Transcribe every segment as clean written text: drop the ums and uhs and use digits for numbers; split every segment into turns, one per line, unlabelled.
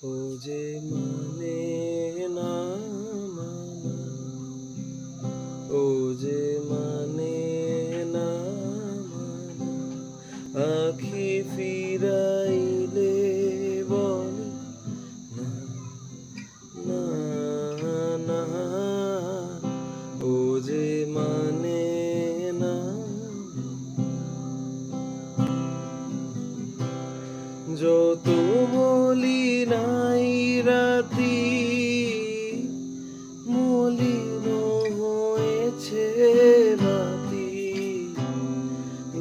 ও যে মানে না মানা, ও যে মানে না মানা, আখি ফিরাইলে বলে না না না, ও যে মানে না। যত বলি নাই রাতি, মলিন হয়েছে বাতি।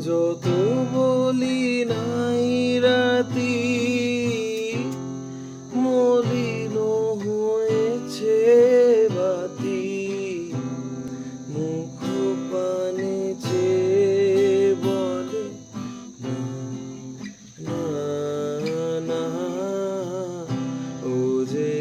যত বলি নাই রাতি, মলিন হয়েছে বাতি। মুখ পানে চেয়ে বলে না না, ও যে